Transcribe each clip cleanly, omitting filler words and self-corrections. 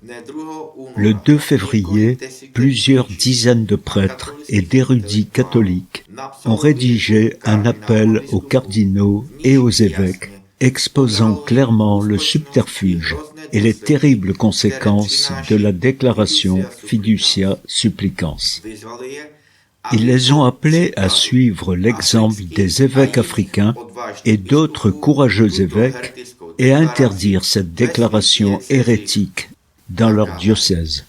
Le 2 février, plusieurs dizaines de prêtres et d'érudits catholiques ont rédigé un appel aux cardinaux et aux évêques, exposant clairement le subterfuge et les terribles conséquences de la déclaration Fiducia Supplicans. Ils les ont appelés à suivre l'exemple des évêques africains et d'autres courageux évêques et à interdire cette déclaration hérétique dans leur diocèse.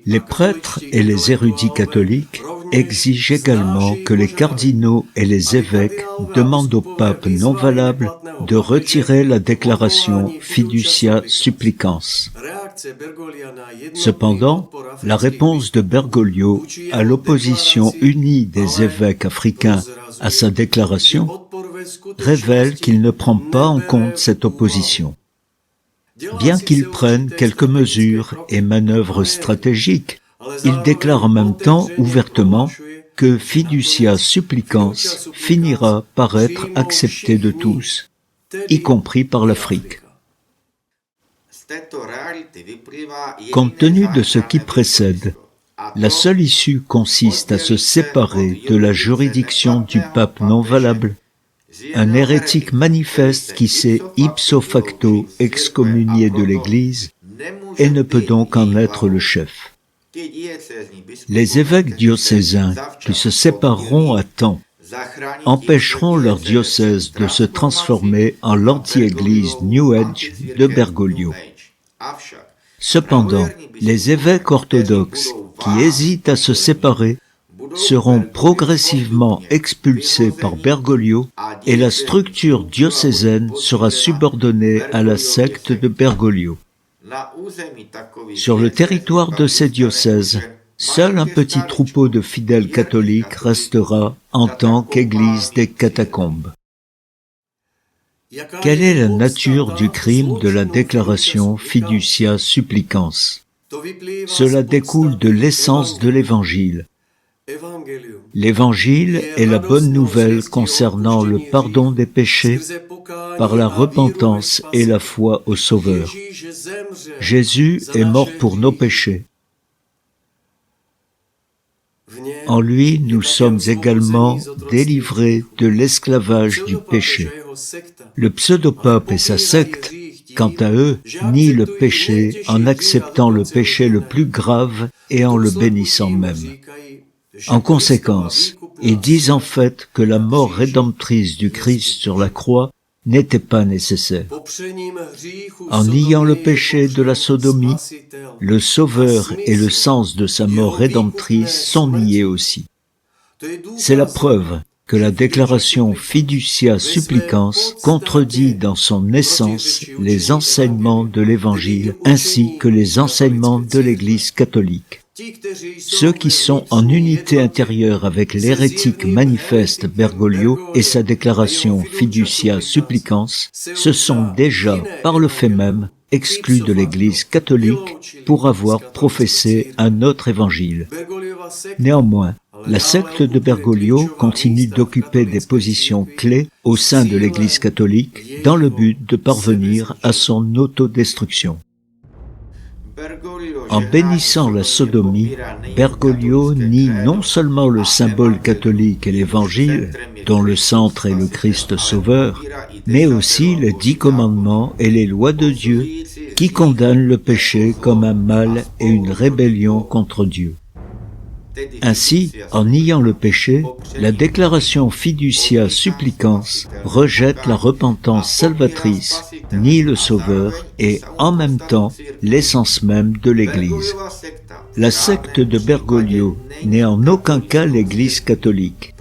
Les prêtres et les érudits catholiques exigent également que les cardinaux et les évêques demandent au pape non valable de retirer la déclaration Fiducia Supplicans. Cependant, la réponse de Bergoglio à l'opposition unie des évêques africains à sa déclaration révèle qu'il ne prend pas en compte cette opposition. Bien qu'il prenne quelques mesures et manœuvres stratégiques, il déclare en même temps ouvertement que Fiducia Supplicans finira par être accepté de tous, y compris par l'Afrique. Compte tenu de ce qui précède, la seule issue consiste à se séparer de la juridiction du pape non valable, un hérétique manifeste qui s'est ipso facto excommunié de l'Église et ne peut donc en être le chef. Les évêques diocésains qui se sépareront à temps empêcheront leur diocèse de se transformer en l'anti-église New Age de Bergoglio. Cependant, les évêques orthodoxes qui hésitent à se séparer seront progressivement expulsés par Bergoglio et la structure diocésaine sera subordonnée à la secte de Bergoglio. Sur le territoire de ces diocèses, seul un petit troupeau de fidèles catholiques restera en tant qu'Église des catacombes. Quelle est la nature du crime de la déclaration Fiducia Supplicans? Cela découle de l'essence de l'Évangile. L'Évangile est la bonne nouvelle concernant le pardon des péchés par la repentance et la foi au Sauveur. Jésus est mort pour nos péchés. En lui, nous sommes également délivrés de l'esclavage du péché. Le pseudopape et sa secte, quant à eux, nient le péché en acceptant le péché le plus grave et en le bénissant même. En conséquence, ils disent en fait que la mort rédemptrice du Christ sur la croix n'était pas nécessaire. En niant le péché de la sodomie, le Sauveur et le sens de sa mort rédemptrice sont niés aussi. C'est la preuve que la déclaration Fiducia Supplicans contredit dans son essence les enseignements de l'Évangile ainsi que les enseignements de l'Église catholique. Ceux qui sont en unité intérieure avec l'hérétique manifeste Bergoglio et sa déclaration Fiducia Supplicans se sont déjà, par le fait même, exclus de l'Église catholique pour avoir professé un autre évangile. Néanmoins, la secte de Bergoglio continue d'occuper des positions clés au sein de l'Église catholique dans le but de parvenir à son autodestruction. En bénissant la sodomie, Bergoglio nie non seulement le symbole catholique et l'Évangile, dont le centre est le Christ Sauveur, mais aussi les 10 commandements et les lois de Dieu qui condamnent le péché comme un mal et une rébellion contre Dieu. Ainsi, en niant le péché, la déclaration Fiducia Supplicans rejette la repentance salvatrice, nie le Sauveur et, en même temps, l'essence même de l'Église. La secte de Bergoglio n'est en aucun cas l'Église catholique.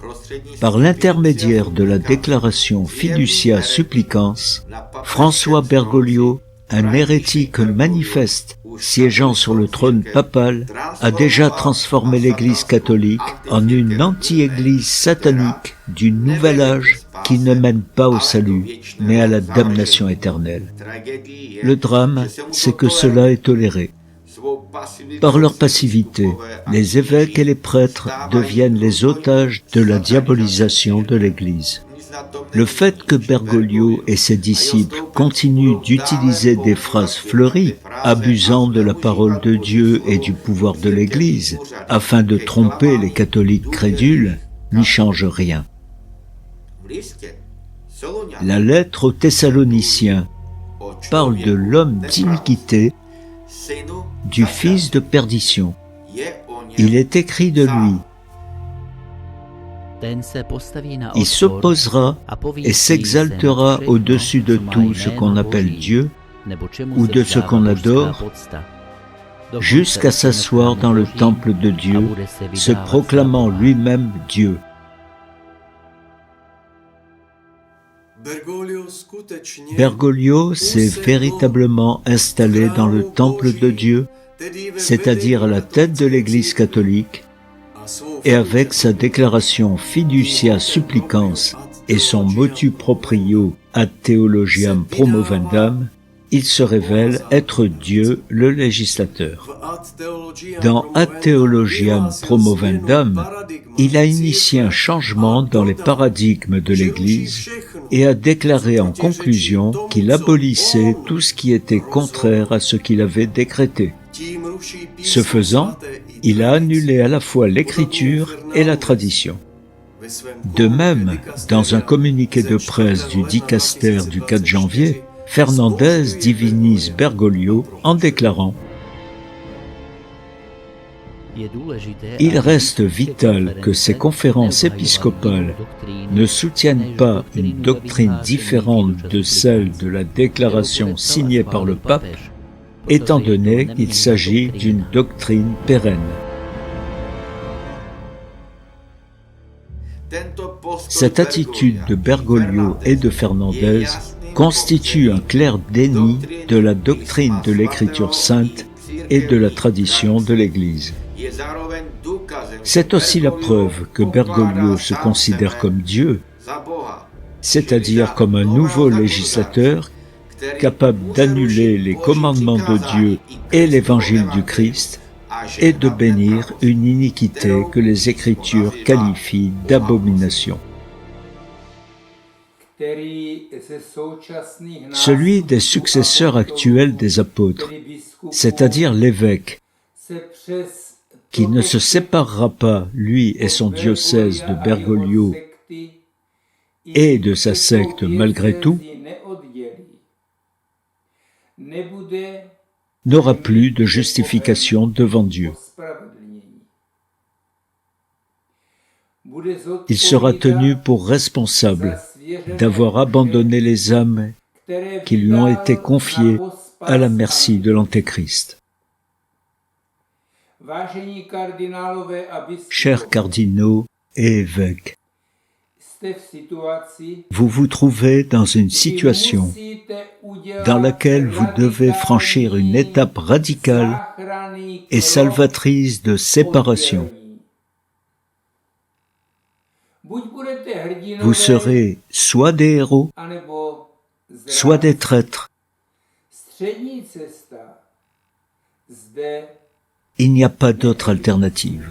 Par l'intermédiaire de la déclaration Fiducia Supplicans, François Bergoglio, un hérétique manifeste siégeant sur le trône papal, a déjà transformé l'Église catholique en une anti-église satanique du nouvel âge qui ne mène pas au salut, mais à la damnation éternelle. Le drame, c'est que cela est toléré. Par leur passivité, les évêques et les prêtres deviennent les otages de la diabolisation de l'Église. Le fait que Bergoglio et ses disciples continuent d'utiliser des phrases fleuries, abusant de la parole de Dieu et du pouvoir de l'Église, afin de tromper les catholiques crédules, n'y change rien. La lettre aux Thessaloniciens parle de l'homme d'iniquité, du fils de perdition. Il est écrit de lui: il s'opposera et s'exaltera au-dessus de tout ce qu'on appelle Dieu ou de ce qu'on adore, jusqu'à s'asseoir dans le temple de Dieu, se proclamant lui-même Dieu. Bergoglio s'est véritablement installé dans le temple de Dieu, c'est-à-dire à la tête de l'Église catholique, et avec sa déclaration fiducia supplicans et son motu proprio ad theologiam promovendam, il se révèle être Dieu le législateur. Dans ad theologiam promovendam, il a initié un changement dans les paradigmes de l'Église et a déclaré en conclusion qu'il abolissait tout ce qui était contraire à ce qu'il avait décrété. Ce faisant, il a annulé à la fois l'écriture et la tradition. De même, dans un communiqué de presse du dicaster du 4 janvier, Fernandez divinise Bergoglio en déclarant: il reste vital que ces conférences épiscopales ne soutiennent pas une doctrine différente de celle de la déclaration signée par le pape, étant donné qu'il s'agit d'une doctrine pérenne. Cette attitude de Bergoglio et de Fernandez constitue un clair déni de la doctrine de l'Écriture sainte et de la tradition de l'Église. C'est aussi la preuve que Bergoglio se considère comme Dieu, c'est-à-dire comme un nouveau législateur capable d'annuler les commandements de Dieu et l'évangile du Christ et de bénir une iniquité que les Écritures qualifient d'abomination. Celui des successeurs actuels des apôtres, c'est-à-dire l'évêque, qui ne se séparera pas, lui et son diocèse, de Bergoglio et de sa secte malgré tout, n'aura plus de justification devant Dieu. Il sera tenu pour responsable d'avoir abandonné les âmes qui lui ont été confiées à la merci de l'Antéchrist. Chers cardinaux et évêques, vous vous trouvez dans une situation dans laquelle vous devez franchir une étape radicale et salvatrice de séparation. Vous serez soit des héros, soit des traîtres. Il n'y a pas d'autre alternative.